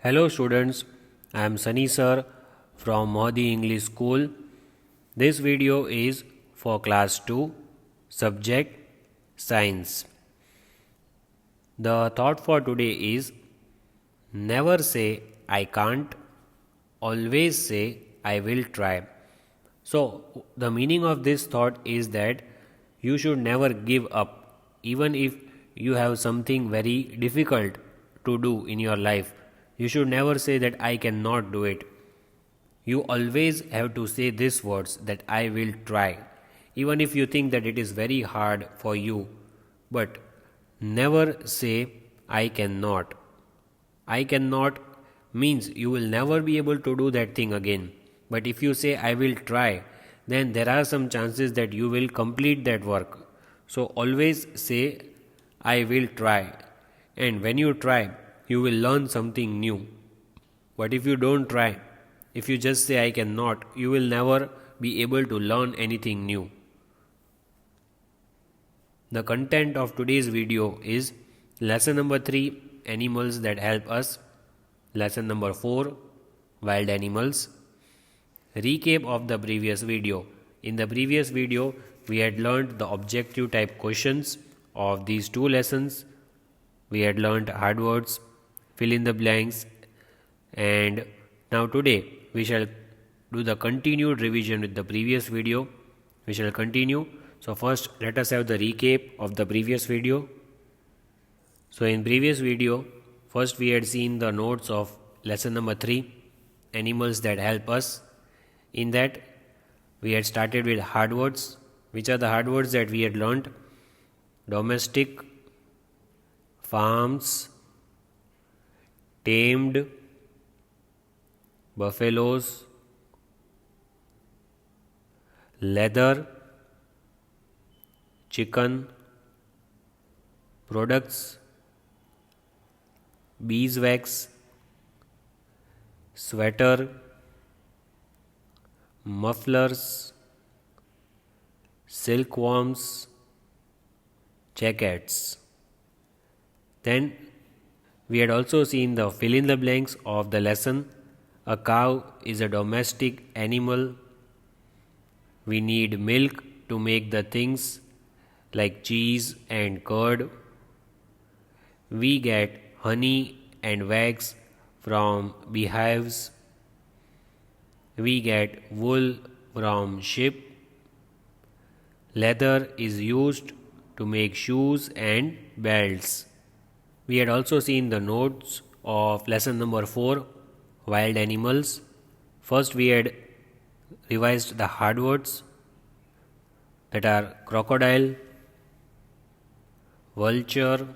Hello students, I am Sunny sir from Mohdi English School. This video is for class 2, subject science. The thought for today is never say I can't, always say I will try. So the meaning of this thought is that you should never give up even if you have something very difficult to do in your life. You should never say that I cannot do it. You always have to say these words that I will try, even if you think that it is very hard for you. But never say I cannot. I cannot means you will never be able to do that thing again. But if you say I will try, then there are some chances that you will complete that work. So always say I will try. And when you try, you will learn something new. But if you don't try, if you just say I cannot, you will never be able to learn anything new. The content of today's video is lesson number 3, animals that help us, lesson number 4, wild animals. Recap of the previous video. In the previous video, we had learned the objective type questions of these two lessons. We had learned hard words, fill in the blanks, and now today we shall do the continued revision with the previous video. We shall continue. So first let us have the recap of the previous video. So in previous video, first we had seen the notes of lesson number 3, animals that help us. In that we had started with hard words. Which are the hard words that we had learnt? Domestic, farms, tamed, buffaloes, leather, chicken, products, beeswax, sweater, mufflers, silkworms, jackets. Then we had also seen the fill in the blanks of the lesson. A cow is a domestic animal. We need milk to make the things like cheese and curd. We get honey and wax from beehives. We get wool from sheep. Leather is used to make shoes and belts. We had also seen the notes of lesson number 4, wild animals. First we had revised the hard words that are crocodile, vulture,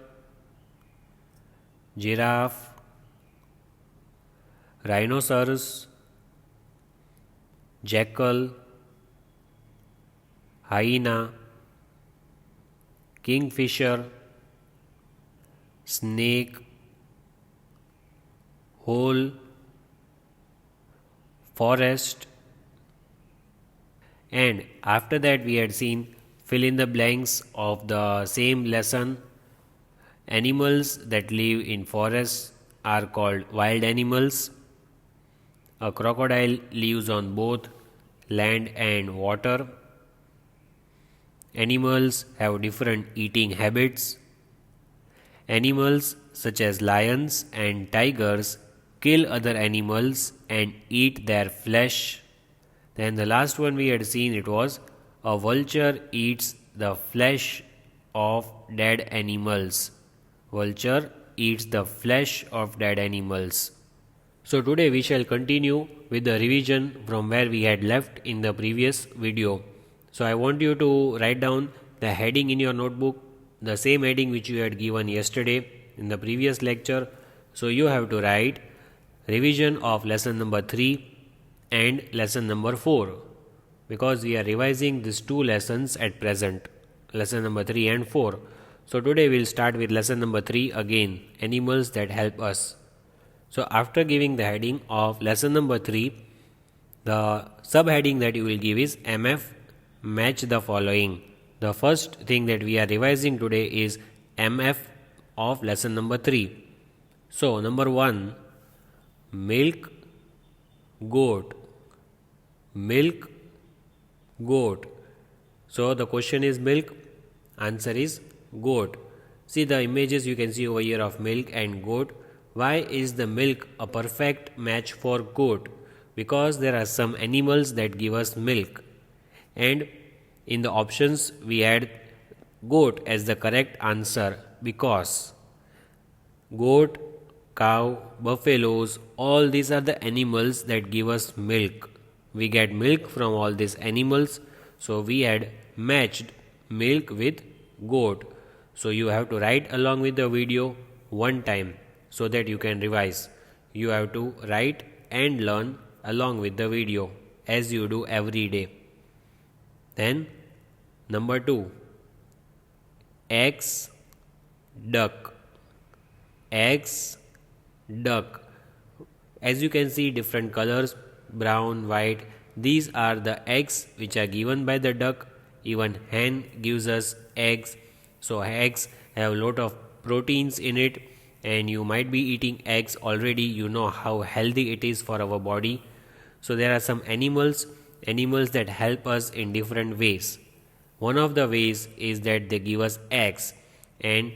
giraffe, rhinoceros, jackal, hyena, kingfisher, snake, hole, forest, and after that we had seen fill in the blanks of the same lesson. Animals that live in forests are called wild animals. A crocodile lives on both land and water. Animals have different eating habits. Animals such as lions and tigers kill other animals and eat their flesh. Then the last one we had seen, it was a vulture eats the flesh of dead animals. Vulture eats the flesh of dead animals. So today we shall continue with the revision from where we had left in the previous video. So I want you to write down the heading in your notebook, the same heading which you had given yesterday in the previous lecture. So you have to write revision of lesson number 3 and lesson number 4, because we are revising these two lessons at present, lesson number 3 and 4. So today we will start with lesson number 3 again, animals that help us. So after giving the heading of lesson number 3, the subheading that you will give is MF, match the following. The first thing that we are revising today is MF of lesson number 3. So number 1, milk, goat, milk, goat. So the question is milk, answer is goat. See the images you can see over here of milk and goat. Why is the milk a perfect match for goat? Because there are some animals that give us milk, and in the options we had goat as the correct answer because goat, cow, buffaloes, all these are the animals that give us milk. We get milk from all these animals, so we had matched milk with goat. So you have to write along with the video one time so that you can revise. You have to write and learn along with the video as you do every day. Then number 2, eggs, duck, eggs, duck. As you can see, different colors, brown, white, these are the eggs which are given by the duck. Even hen gives us eggs. So eggs have a lot of proteins in it, and you might be eating eggs already. You know how healthy it is for our body. So there are some animals that help us in different ways. One of the ways is that they give us eggs, and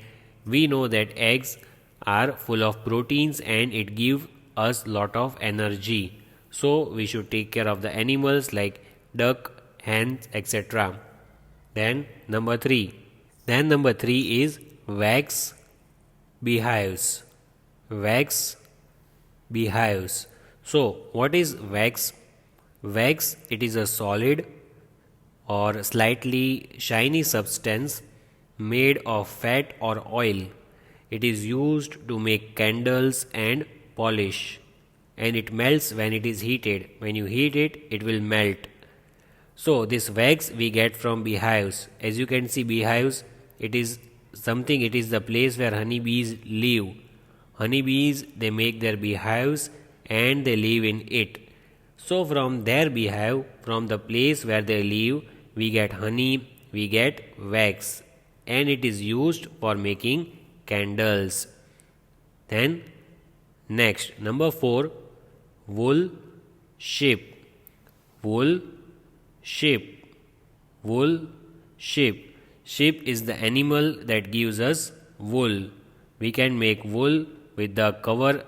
we know that eggs are full of proteins and it gives us lot of energy. So we should take care of the animals like duck, hens, etc. Then number 3 is wax, beehives. Wax, beehives. So what is wax? Wax, it is a solid or slightly shiny substance made of fat or oil. It is used to make candles and polish, and it melts when it is heated. When you heat it, it will melt. So this wax we get from beehives. As you can see, beehives, it is the place where honeybees live. Honeybees, they make their beehives and they live in it. So from their beehive, from the place where they live, we get honey, we get wax, and it is used for making candles. Then next, number 4, wool, sheep. Wool, sheep. Wool, sheep. Sheep is the animal that gives us wool. We can make wool with the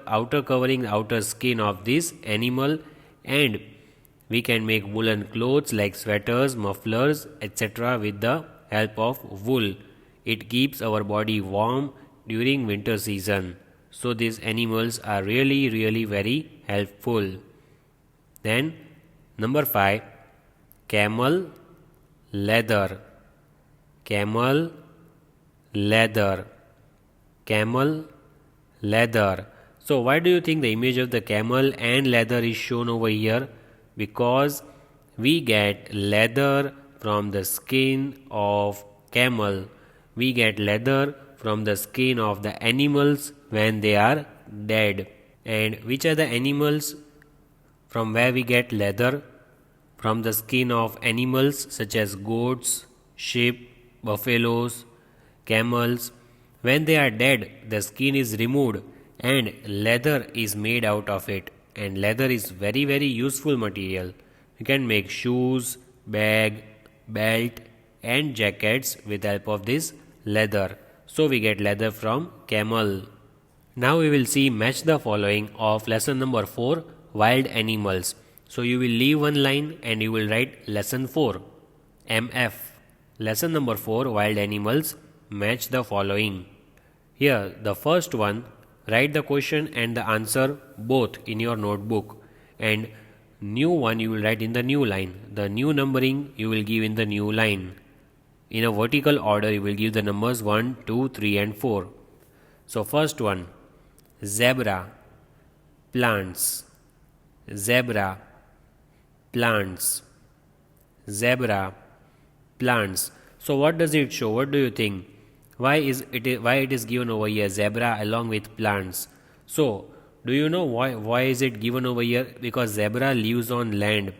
outer skin of this animal, and we can make woolen clothes like sweaters, mufflers, etc. with the help of wool. It keeps our body warm during winter season. So these animals are really very helpful. Then number 5, camel, leather. Camel, leather. Camel, leather. So why do you think the image of the camel and leather is shown over here? Because we get leather from the skin of camel. We get leather from the skin of the animals when they are dead. And which are the animals from where we get leather? From the skin of animals such as goats, sheep, buffaloes, camels. When they are dead, the skin is removed and leather is made out of it. And leather is very useful material. You can make shoes, bag, belt and jackets with help of this leather. So we get leather from camel. Now we will see match the following of lesson number 4, wild animals. So you will leave one line and you will write lesson 4, MF. Lesson number 4, wild animals, match the following. Here the first one, write the question and the answer both in your notebook, and new one you will write in the new line. The new numbering you will give in the new line. In a vertical order you will give the numbers 1, 2, 3 and 4. So first one, zebra, plants. Zebra, plants. Zebra, plants. So what does it show? What do you think? Why it is given over here zebra along with plants? So do you know why is it given over here? Because zebra lives on land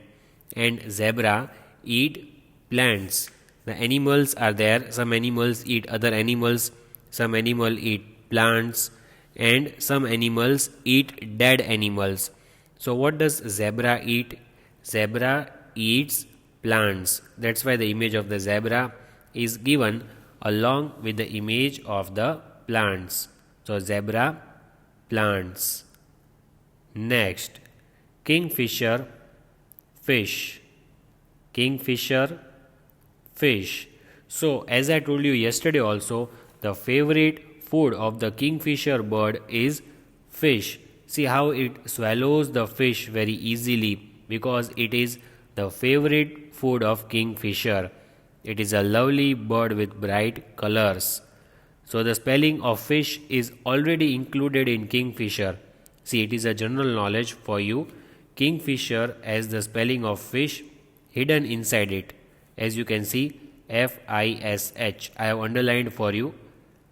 and zebra eat plants. The animals are there. Some animals eat other animals. Some animal eat plants. and some animals eat dead animals. So what does zebra eat? Zebra eats plants. That's why the image of the zebra is given along with the image of the plants. So zebra, plants. Next, kingfisher, fish. Kingfisher, fish. So, as I told you yesterday also, the favorite food of the kingfisher bird is fish. See how it swallows the fish very easily because it is the favorite food of kingfisher. It is a lovely bird with bright colors. So, the spelling of fish is already included in kingfisher. See, it is a general knowledge for you. Kingfisher as the spelling of fish hidden inside it. As you can see, FISH. I have underlined for you.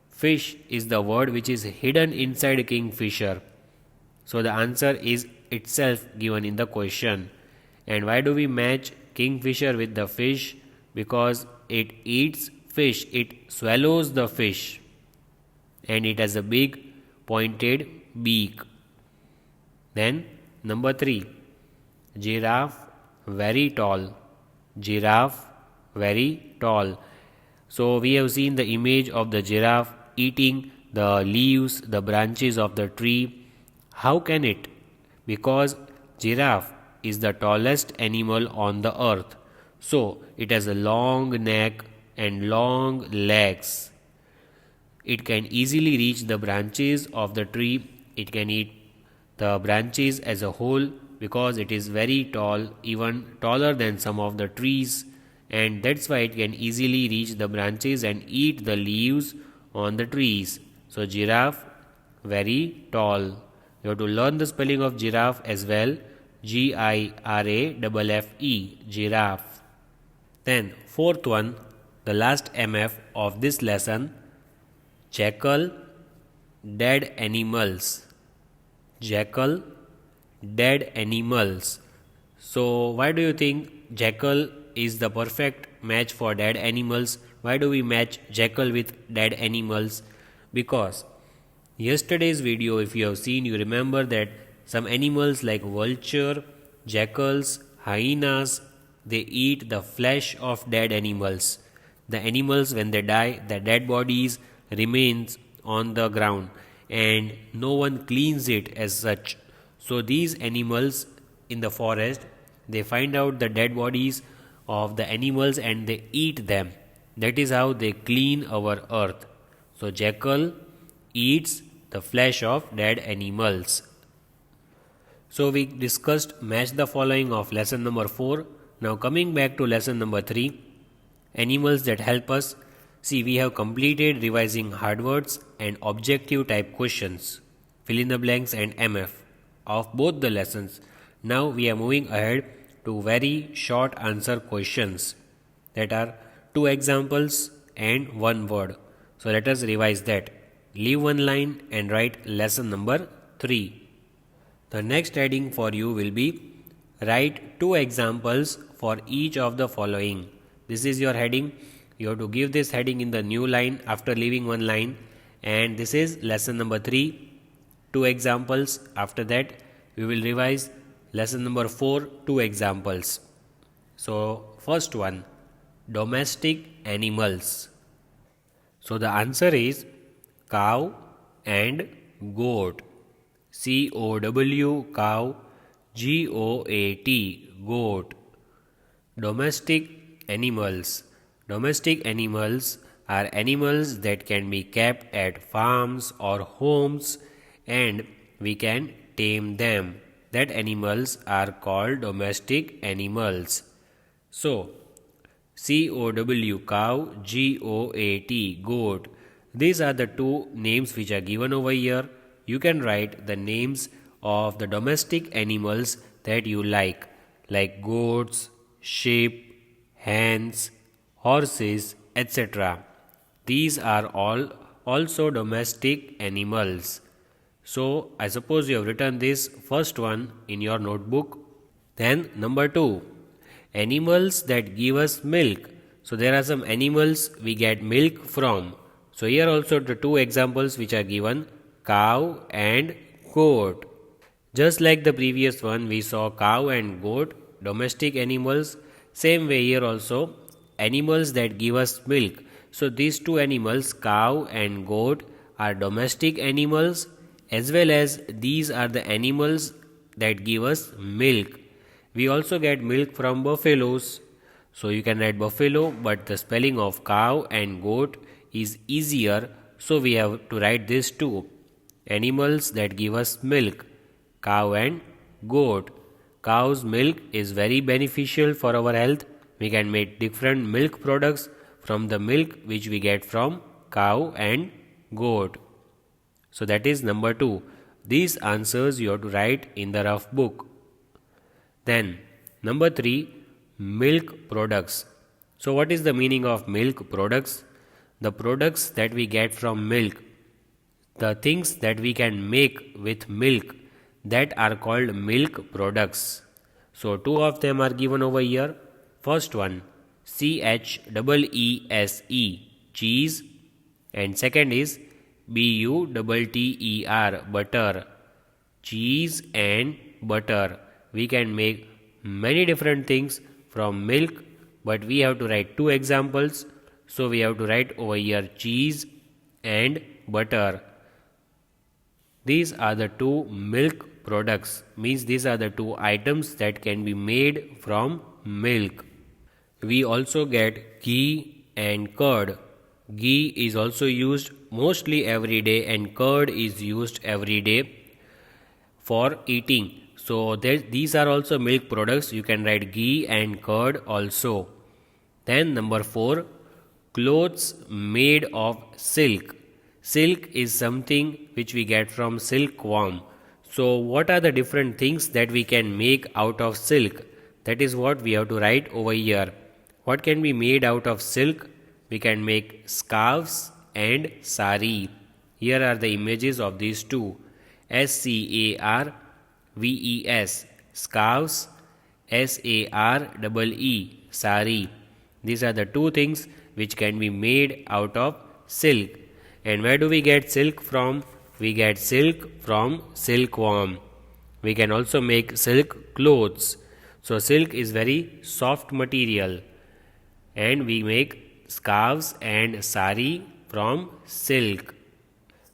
Fish is the word which is hidden inside kingfisher. So the answer is itself given in the question. And why do we match kingfisher with the fish? Because it eats fish, it swallows the fish, and it has a big pointed beak. Then number 3, giraffe, very tall. Giraffe, very tall. So we have seen the image of the giraffe eating the leaves, the branches of the tree. How can it? Because giraffe is the tallest animal on the earth. So it has a long neck and long legs. It can easily reach the branches of the tree. It can eat the branches as a whole because it is very tall, even taller than some of the trees, and that's why it can easily reach the branches and eat the leaves on the trees. So giraffe, very tall. You have to learn the spelling of giraffe as well. GIRAFFE, giraffe. Then fourth one, the last MF of this lesson, jackal, dead animals. Jackal, dead animals. So why do you think jackal is the perfect match for dead animals? Why do we match jackal with dead animals? Because yesterday's video, if you have seen, you remember that some animals like vulture, jackals, hyenas, they eat the flesh of dead animals. The animals, when they die, the dead bodies remains on the ground and no one cleans it as such. So these animals in the forest, they find out the dead bodies of the animals and they eat them. That is how they clean our earth. So jackal eats the flesh of dead animals. So we discussed match the following of lesson number 4. Now coming back to lesson number 3, animals that help us. See, we have completed revising hard words and objective type questions, fill in the blanks and MF of both the lessons. Now we are moving ahead to very short answer questions that are 2 examples and 1 word. So let us revise that. Leave 1 line and write lesson number 3. The next heading for you will be write 2 examples for each of the following. This is your heading. You have to give this heading in the new line after leaving 1 line, and this is lesson number 3, 2 examples. After that we will revise lesson number 4, 2 examples. So first one, domestic animals. So the answer is cow and goat. COW, cow, GOAT, goat. Domestic animals. Domestic animals are animals that can be kept at farms or homes and we can tame them. That animals are called domestic animals. So, COW, cow, GOAT, goat. These are the 2 names which are given over here. You can write the names of the domestic animals that you like goats, sheep, hens, horses, etc. These are all also domestic animals. So, I suppose you have written this first one in your notebook. Then number 2, animals that give us milk. So, there are some animals we get milk from. So, here also the 2 examples which are given, cow and goat. Just like the previous one, we saw cow and goat, domestic animals. Same way here also, animals that give us milk. So these two animals, cow and goat, are domestic animals, as well as these are the animals that give us milk. We also get milk from buffaloes. So you can write buffalo, but the spelling of cow and goat is easier. So we have to write these two animals that give us milk, cow and goat. Cow's milk is very beneficial for our health. We can make different milk products from the milk which we get from cow and goat. So that is number 2. These answers you have to write in the rough book. Then number 3, milk products. So what is the meaning of milk products? The products that we get from milk, the things that we can make with milk, that are called milk products. So two of them are given over here. First one, CHEESE, cheese, and second is BUTTER, butter. Cheese and butter. We can make many different things from milk, but we have to write two examples. So we have to write over here cheese and butter. These are the two milk products, means these are the two items that can be made from milk. We also get ghee and curd. Ghee is also used mostly every day, and curd is used every day for eating. So these are also milk products. You can write ghee and curd also. Then number 4, clothes made of silk. Silk is something which we get from silkworm. So what are the different things that we can make out of silk? That is what we have to write over here. What can be made out of silk? We can make scarves and sari. Here are the images of these two. SCARVES, scarves, SAREE, sari. These are the two things which can be made out of silk. And where do we get silk from? We get silk from silkworm. We can also make silk clothes. So silk is very soft material, and we make scarves and sari from silk.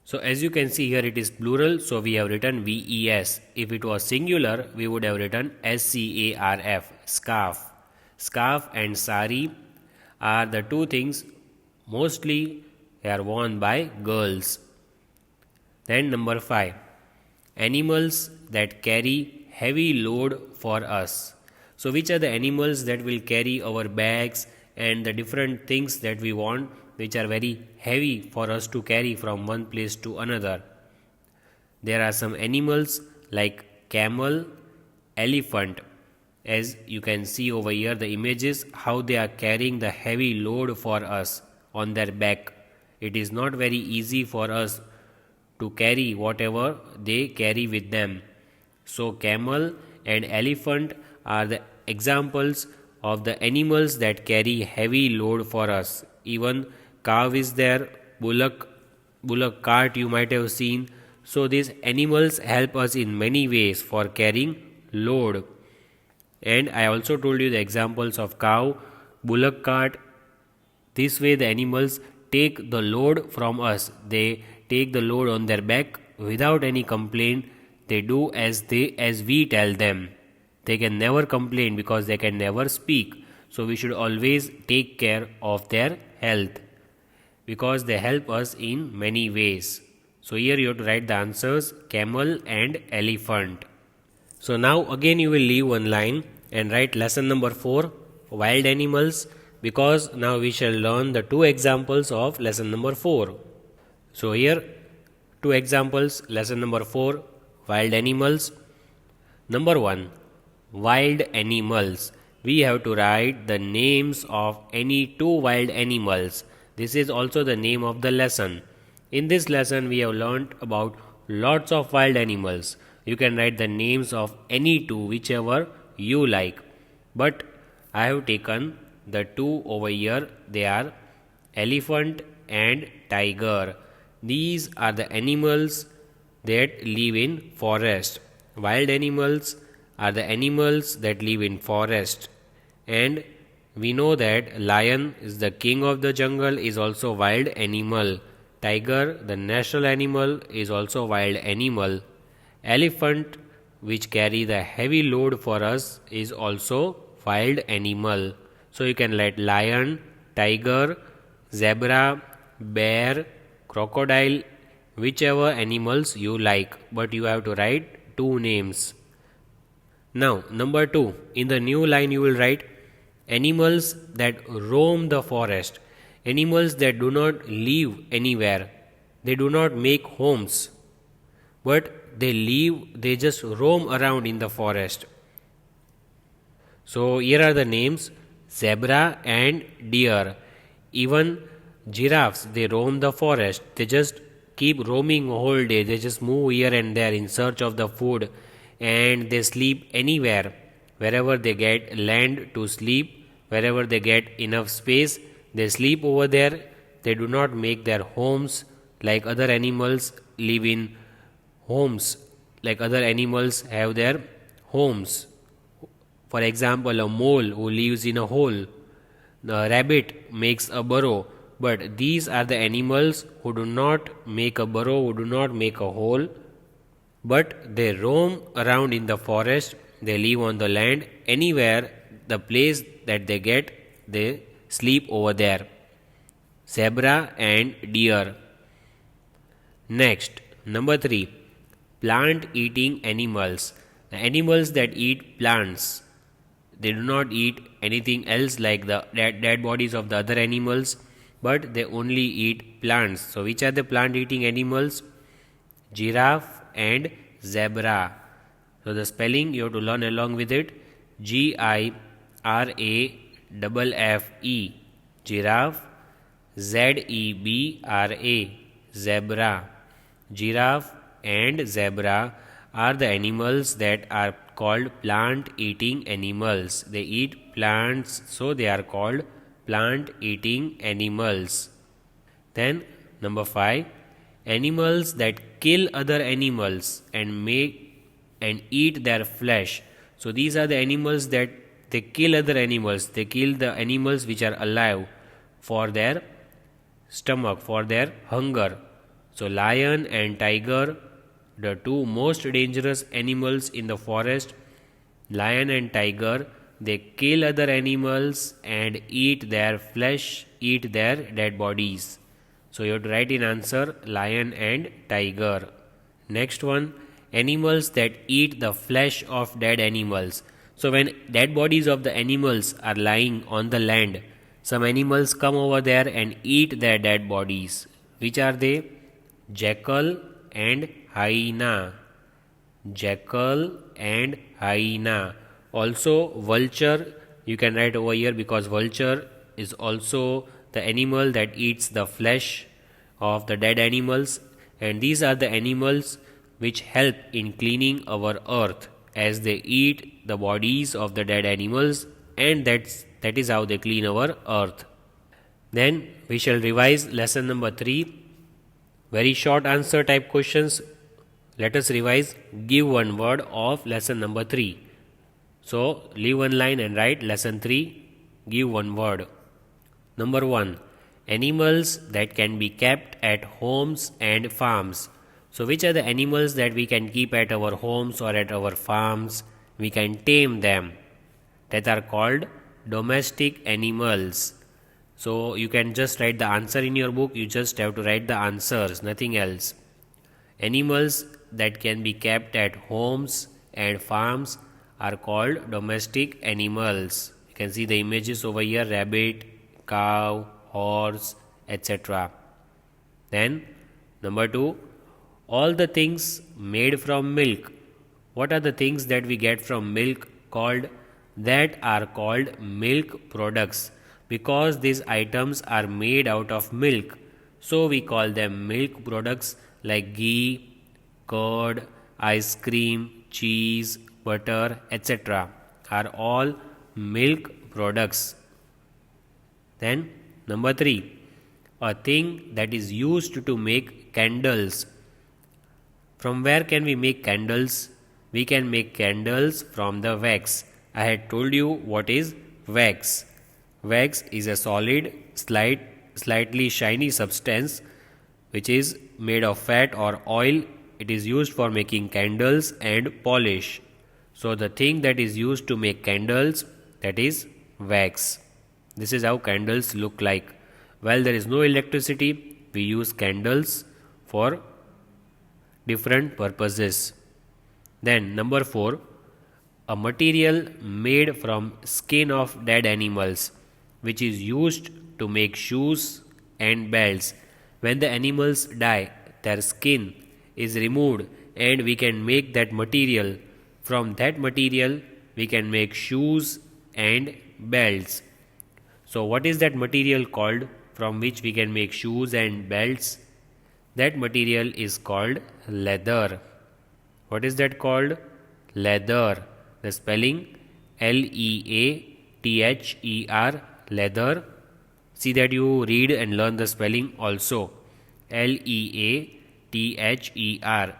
So as you can see here, it is plural, so we have written VES. If it was singular, we would have written SCARF, scarf. Scarf and sari are the two things mostly are worn by girls. Then number 5, animals that carry heavy load for us. So which are the animals that will carry our bags and the different things that we want, which are very heavy for us to carry from one place to another? There are some animals like camel, elephant. As you can see over here, the images, how they are carrying the heavy load for us on their back. It is not very easy for us to carry whatever they carry with them. So camel and elephant are the examples of the animals that carry heavy load for us. Even cow is there, bullock cart you might have seen. So these animals help us in many ways for carrying load. And I also told you the examples of cow, bullock cart. This way the animals take the load from us. They take the load on their back without any complaint. They do as we tell them. They can never complain because they can never speak. So we should always take care of their health because they help us in many ways. So here you have to write the answers, camel and elephant. So now again you will leave one line and write lesson number 4, wild animals, because now we shall learn the two examples of lesson number 4. So here two examples, lesson number 4, wild animals. Number 1, wild animals. We have to write the names of any two wild animals. This is also the name of the lesson. In this lesson we have learnt about lots of wild animals. You can write the names of any two, whichever you like. But I have taken the two over here. They are elephant and tiger. These are the animals that live in forest. Wild animals are the animals that live in forest. And we know that lion is the king of the jungle, is also wild animal. Tiger, the national animal, is also wild animal. Elephant, which carry the heavy load for us, is also wild animal. So you can write lion, tiger, zebra, bear, crocodile, whichever animals you like, but you have to write two names. Now, number 2, in the new line you will write animals that roam the forest, animals that do not live anywhere, they do not make homes, but they just roam around in the forest. So, here are the names zebra and deer. Even giraffes, they roam the forest, they just keep roaming whole day, they just move here and there in search of the food, and they sleep anywhere, wherever they get land to sleep, wherever they get enough space, they sleep over there. They do not make their homes like other animals live in homes, like other animals have their homes. For example, a mole who lives in a hole, the rabbit makes a burrow, but these are the animals who do not make a burrow, who do not make a hole, but they roam around in the forest, they live on the land, anywhere, the place that they get, they sleep over there. Zebra and deer. Next, number 3, plant eating animals. The animals that eat plants, they do not eat anything else like the dead bodies of the other animals, but they only eat plants. So, which are the plant eating animals? Giraffe and zebra. So, the spelling you have to learn along with it: GIRAFFE, giraffe, ZEBRA, zebra. Giraffe and zebra are the animals that are called plant eating animals. They eat plants, so they are called plant eating animals. Then number 5, animals that kill other animals and eat their flesh. So these are the animals that they kill other animals. They kill the animals which are alive for their stomach, for their hunger. So lion and tiger, the two most dangerous animals in the forest. Lion and tiger, they kill other animals and eat their flesh, eat their dead bodies. So you have to write in answer lion and tiger. Next one, animals that eat the flesh of dead animals. So when dead bodies of the animals are lying on the land, some animals come over there and eat their dead bodies. Which are they? Jackal and hyena. Jackal and hyena. Also vulture, you can write over here because vulture is also the animal that eats the flesh of the dead animals, and these are the animals which help in cleaning our earth as they eat the bodies of the dead animals, and that is how they clean our earth. Then we shall revise lesson number 3. Very short answer type questions. Let us revise. Give one word of lesson number 3. So leave one line and write lesson 3. Give one word. Number 1, animals that can be kept at homes and farms. So which are the animals that we can keep at our homes or at our farms? We can tame them. That are called domestic animals. So you can just write the answer in your book, you just have to write the answers, nothing else. Animals that can be kept at homes and farms are called domestic animals. You can see the images over here: rabbit, cow, horse, etc. Then number 2, all the things made from milk. What are the things that we get from milk that are called milk products? Because these items are made out of milk, so we call them milk products, like ghee, curd, ice cream, cheese, butter, etc. are all milk products. Then number 3, a thing that is used to make candles. From where can we make candles? We can make candles from the wax. I had told you what is wax. Wax is a solid, slightly shiny substance which is made of fat or oil. It is used for making candles and polish. So the thing that is used to make candles, that is wax. This is how candles look like. While there is no electricity, we use candles for different purposes. Then number 4, a material made from skin of dead animals which is used to make shoes and belts. When the animals die, their skin is removed and we can make that material. From that material we can make shoes and belts. So what is that material called from which we can make shoes and belts? That material is called leather. What is that called? Leather. The spelling Leather, leather. See that you read and learn the spelling also. Leather,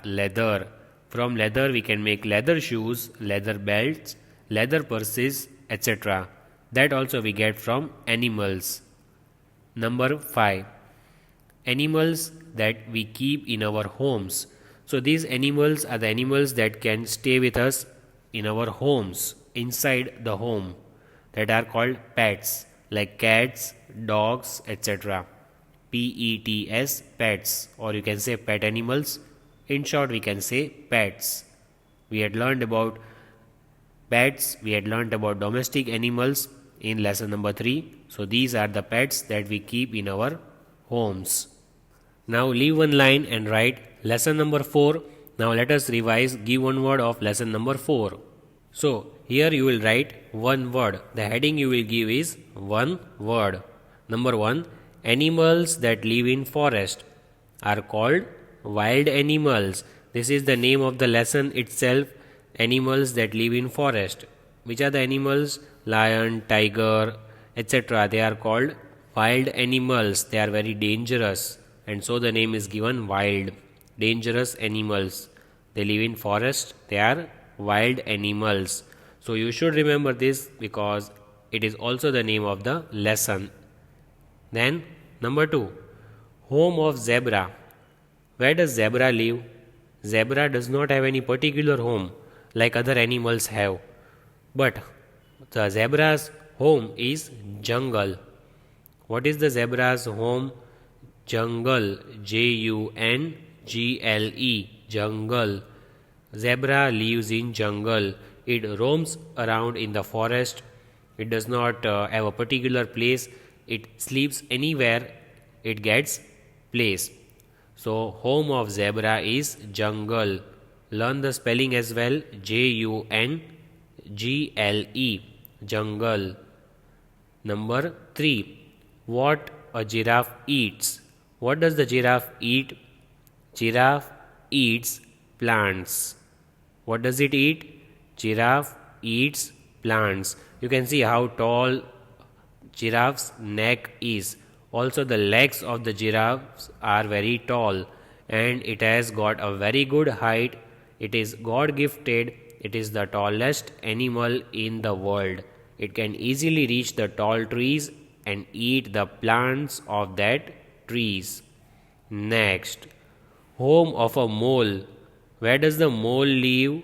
leather. From leather we can make leather shoes, leather belts, leather purses, etc. That also we get from animals. Number 5, animals that we keep in our homes. So these animals are the animals that can stay with us in our homes, inside the home, that are called pets, like cats, dogs, etc. Pets, pets, or you can say pet animals. In short, we can say pets. We had learned about pets, we had learned about domestic animals in lesson number 3. So these are the pets that we keep in our homes. Now leave one line and write lesson number 4. Now let us revise, give one word of lesson number 4. So here you will write one word. The heading you will give is one word. Number 1, animals that live in forest are called wild animals. This is the name of the lesson itself, animals that live in forest. Which are the animals? Lion, tiger, etc. They are called wild animals. They are very dangerous, and so the name is given wild. Dangerous animals. They live in forest. They are wild animals. So you should remember this because it is also the name of the lesson. Then number 2, home of zebra. Where does zebra live? Zebra does not have any particular home like other animals have. But the zebra's home is jungle. What is the zebra's home? Jungle. Jungle. Jungle. Zebra lives in jungle. It roams around in the forest. It does not have a particular place. It sleeps anywhere it gets place. So home of zebra is jungle. Learn the spelling as well. Jungle. Jungle. Number 3, what a giraffe eats. What does the giraffe eat? Giraffe eats plants. What does it eat? Giraffe eats plants. You can see how tall giraffe's neck is. Also the legs of the giraffes are very tall and it has got a very good height. It is God gifted. It is the tallest animal in the world. It can easily reach the tall trees and eat the plants of that trees. Next, home of a mole. Where does the mole live?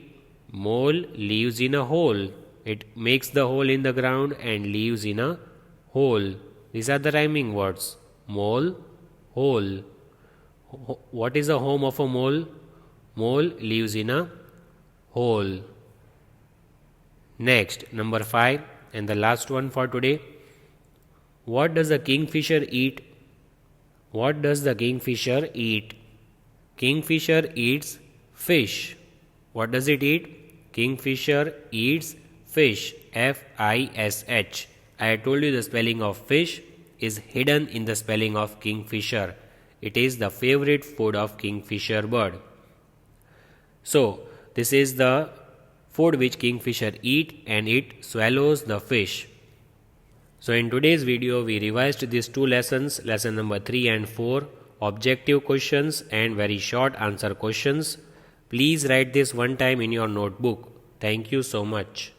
Mole lives in a hole. It makes the hole in the ground and lives in a hole. These are the rhyming words. Mole, hole. What is the home of a mole? Mole lives in a hole. Next, number 5 and the last one for today. What does the kingfisher eat? What does the kingfisher eat? Kingfisher eats fish. What does it eat? Kingfisher eats fish. Fish. I told you the spelling of fish is hidden in the spelling of kingfisher. It is the favorite food of kingfisher bird. So, this is the food which kingfisher eat and it swallows the fish. So, in today's video we revised these two lessons, lesson number 3 and 4, objective questions and very short answer questions. Please write this one time in your notebook. Thank you so much.